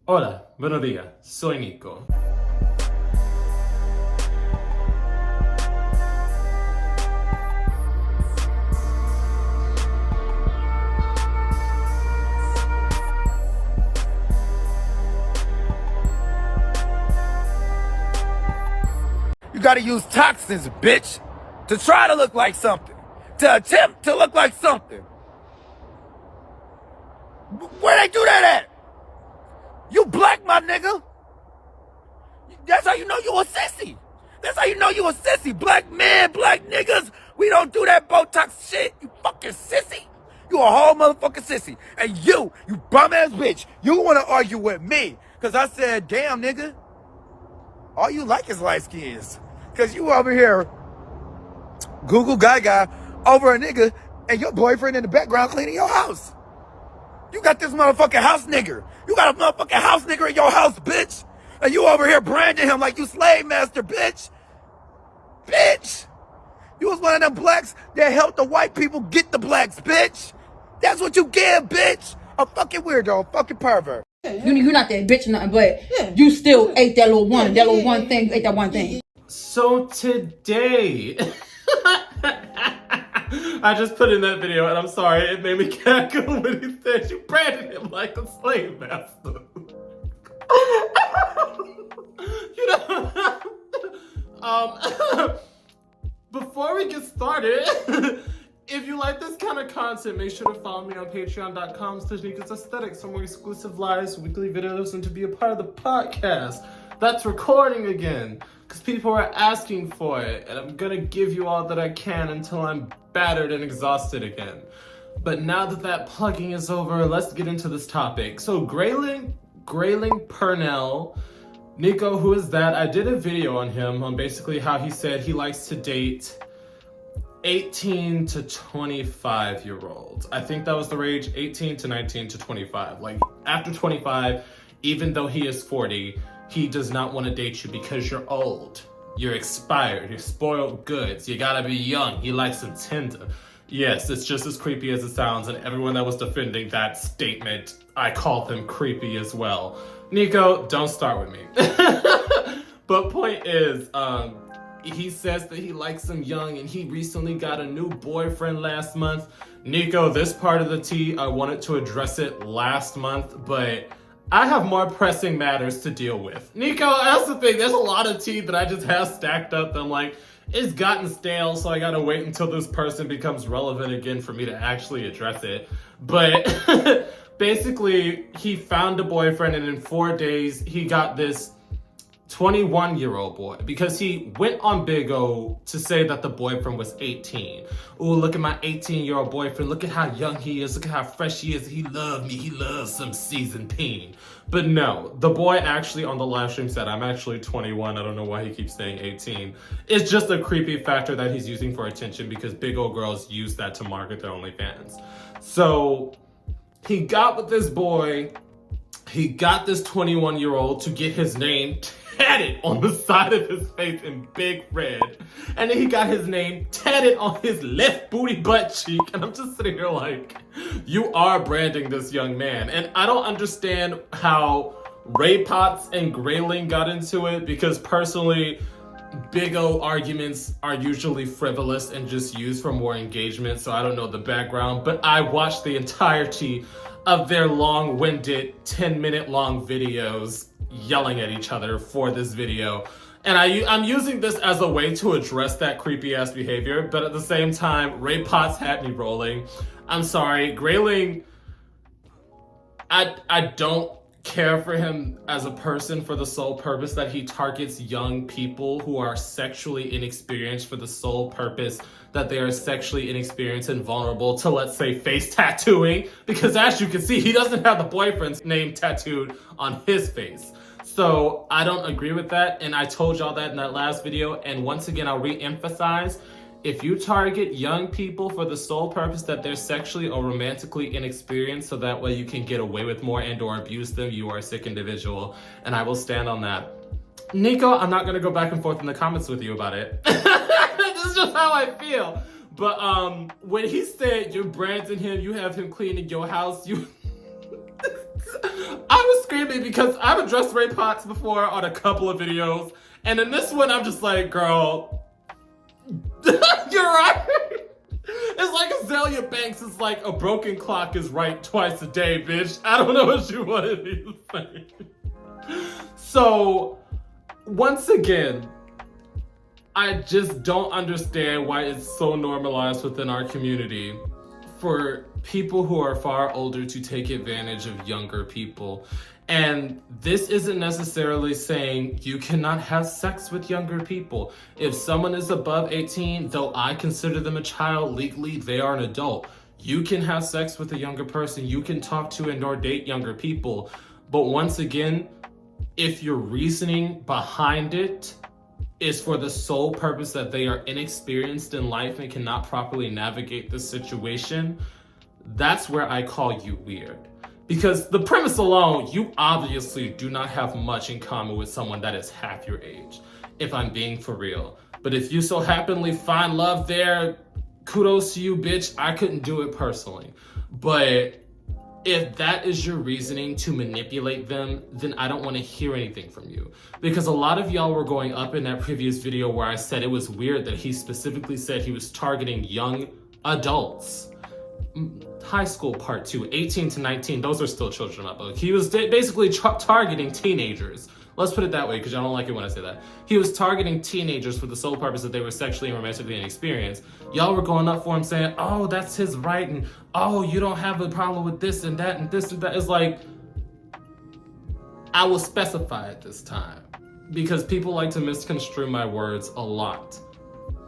Hola, buenos días, soy Nico. You gotta use toxins, bitch, to try to look like something, to attempt to look like something. Where they do that at? You black, my nigga. That's how you know you a sissy. That's how you know you a sissy. Black men, black niggas, we don't do that Botox shit. You fucking sissy. You a whole motherfucking sissy. And you bum ass bitch, you wanna argue with me. Cause I said, damn nigga, all you like is light skins. Cause you over here, Google Gaga over a nigga and your boyfriend in the background cleaning your house. You got this motherfucking house nigger. You got a motherfucking house nigger in your house, bitch. And you over here branding him like you slave master, bitch. Bitch. You was one of them blacks that helped the white people get the blacks, bitch. That's what you get, bitch. A fucking weirdo, a fucking pervert. You're not that bitch or nothing, but you still ate that little one. That little one thing, you ate that one thing. So today, I just put in that video and I'm sorry, it made me cackle when he said you branded him like a slave master. You know, before we get started, if you like this kind of content, make sure to follow me on patreon.com/Nicosaesthetics for more exclusive lives, weekly videos, and to be a part of the podcast. That's recording again, because people are asking for it, and I'm gonna give you all that I can until I'm battered and exhausted again. But now that that plugging is over, let's get into this topic. So Grayling Purnell, Nico, who is that? I did a video on him on basically how he said he likes to date 18 to 25 year olds. I think that was the range, 18 to 19 to 25. Like after 25, even though he is 40, he does not want to date you because you're old. You're expired. You're spoiled goods. You gotta be young. He likes them tender. Yes, it's just as creepy as it sounds, and everyone that was defending that statement, I called them creepy as well. Nico, don't start with me. But point is, he says that he likes them young, and he recently got a new boyfriend last month. Nico, this part of the tea, I wanted to address it last month, but I have more pressing matters to deal with. Nico, that's the thing. There's a lot of tea that I just have stacked up that I'm like, it's gotten stale, so I gotta wait until this person becomes relevant again for me to actually address it. But basically, he found a boyfriend, and in 4 days, he got this 21-year-old boy, because he went on BIGO to say that the boyfriend was 18. Ooh, look at my 18-year-old boyfriend. Look at how young he is. Look at how fresh he is. He loved me. He loves some seasoned peen. But no, the boy actually on the live stream said, I'm actually 21. I don't know why he keeps saying 18. It's just a creepy factor that he's using for attention, because BIGO girls use that to market their OnlyFans. So he got with this boy. He got this 21-year-old to get his name tatted on the side of his face in big red. And then he got his name tatted on his left booty butt cheek. And I'm just sitting here like, you are branding this young man. And I don't understand how Raypotts and Grayling got into it, because personally, BIGO arguments are usually frivolous and just used for more engagement, so I don't know the background, but I watched the entirety of their long-winded 10-minute long videos yelling at each other for this video. And I'm using this as a way to address that creepy ass behavior, but at the same time, Raypotts had me rolling. I'm sorry, Grayling, I don't care for him as a person for the sole purpose that he targets young people who are sexually inexperienced, for the sole purpose that they are sexually inexperienced and vulnerable to, let's say, face tattooing, because as you can see, he doesn't have the boyfriend's name tattooed on his face. So I don't agree with that, and I told y'all that in that last video, and once again, I'll re-emphasize, if you target young people for the sole purpose that they're sexually or romantically inexperienced so that way you can get away with more and or abuse them, you are a sick individual, and I will stand on that. Nico, I'm not gonna go back and forth in the comments with you about it. This is just how I feel. But when he said you're branding him, you have him cleaning your house, you I was screaming because I've addressed Raypotts before on a couple of videos, and in this one I'm just like, girl, you're right. It's like Azalea Banks is like, a broken clock is right twice a day, bitch. I don't know what you wanted me to say. So, once again, I just don't understand why it's so normalized within our community for people who are far older to take advantage of younger people. And this isn't necessarily saying you cannot have sex with younger people. If someone is above 18, though I consider them a child, legally they are an adult. You can have sex with a younger person. You can talk to and or date younger people. But once again, if your reasoning behind it is for the sole purpose that they are inexperienced in life and cannot properly navigate the situation, that's where I call you weird. Because the premise alone, you obviously do not have much in common with someone that is half your age, if I'm being for real. But if you so happily find love there, kudos to you, bitch. I couldn't do it personally. But if that is your reasoning to manipulate them, then I don't want to hear anything from you. Because a lot of y'all were going up in that previous video where I said it was weird that he specifically said he was targeting young adults. High school part 2, 18 to 19, those are still children in my book. He was basically targeting teenagers. Let's put it that way, because I don't like it when I say that. He was targeting teenagers for the sole purpose that they were sexually and romantically inexperienced. Y'all were going up for him saying, oh, that's his right, and oh, you don't have a problem with this and that and this and that. It's like, I will specify at this time, because people like to misconstrue my words a lot.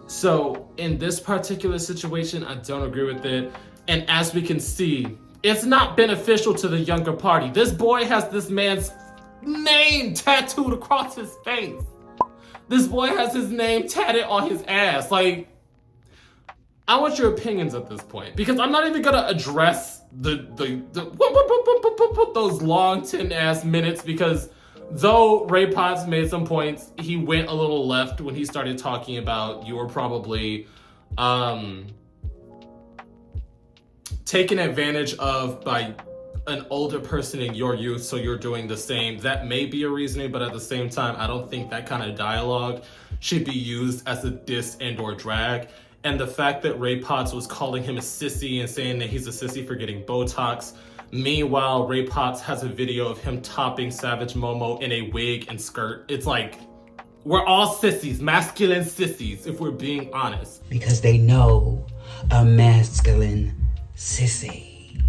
So in this particular situation, I don't agree with it. And as we can see, it's not beneficial to the younger party. This boy has this man's name tattooed across his face. This boy has his name tatted on his ass. Like, I want your opinions at this point, because I'm not even gonna address those long 10-ass minutes, because though Raypotts made some points, he went a little left when he started talking about you were probably taken advantage of by an older person in your youth, so you're doing the same. That may be a reasoning, but at the same time, I don't think that kind of dialogue should be used as a diss and or drag. And the fact that Raypotts was calling him a sissy and saying that he's a sissy for getting Botox. Meanwhile, Raypotts has a video of him topping Savage Momo in a wig and skirt. It's like, we're all sissies, masculine sissies, if we're being honest. Because they know a masculine sissy.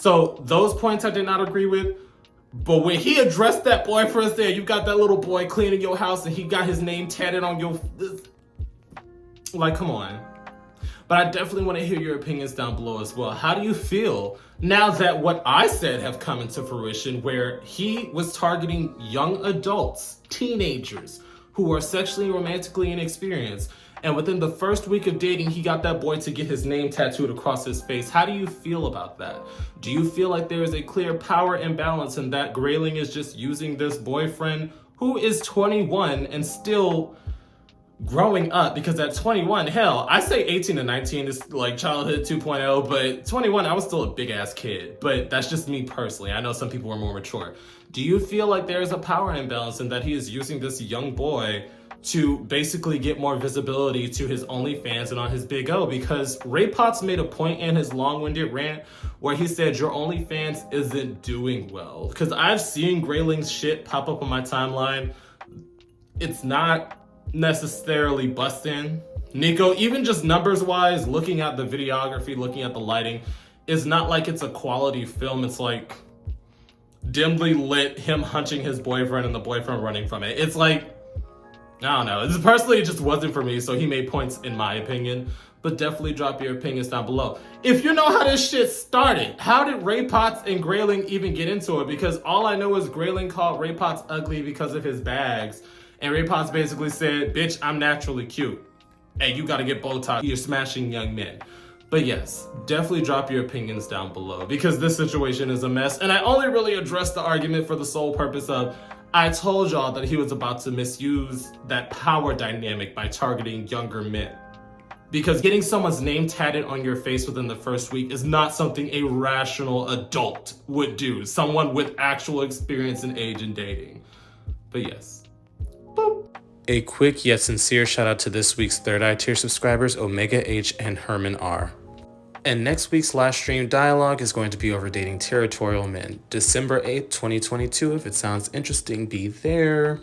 So those points I did not agree with, but when he addressed that boyfriend, saying you got that little boy cleaning your house and he got his name tatted on your, like, come on. But I definitely want to hear your opinions down below as well. How do you feel now that what I said have come into fruition, where he was targeting young adults, teenagers, who are sexually and romantically inexperienced, and within the first week of dating, he got that boy to get his name tattooed across his face? How do you feel about that? Do you feel like there is a clear power imbalance and that Grayling is just using this boyfriend who is 21 and still growing up? Because at 21, hell, I say 18 to 19 is like childhood 2.0, but 21, I was still a big ass kid. But that's just me personally. I know some people are more mature. Do you feel like there is a power imbalance and that he is using this young boy to basically get more visibility to his OnlyFans and on his Big O? Because Raypotts made a point in his long-winded rant where he said your OnlyFans isn't doing well. Because I've seen Grayling's shit pop up on my timeline. It's not necessarily busting. Nico, even just numbers-wise, looking at the videography, looking at the lighting, it's not like it's a quality film. It's like dimly lit, him hunching his boyfriend and the boyfriend running from it. It's like, I don't know. Personally, it just wasn't for me, so he made points in my opinion. But definitely drop your opinions down below. If you know how this shit started, how did Raypotts and Grayling even get into it? Because all I know is Grayling called Raypotts ugly because of his bags. And Raypotts basically said, bitch, I'm naturally cute. And you gotta get Botox. You're smashing young men. But yes, definitely drop your opinions down below, because this situation is a mess. And I only really addressed the argument for the sole purpose of, I told y'all that he was about to misuse that power dynamic by targeting younger men. Because getting someone's name tatted on your face within the first week is not something a rational adult would do. Someone with actual experience in age and dating. But yes. Boop. A quick yet sincere shout out to this week's Third Eye tier subscribers, Omega H and Herman R. And next week's live stream dialogue is going to be over dating territorial men. December 8th, 2022. If it sounds interesting, be there.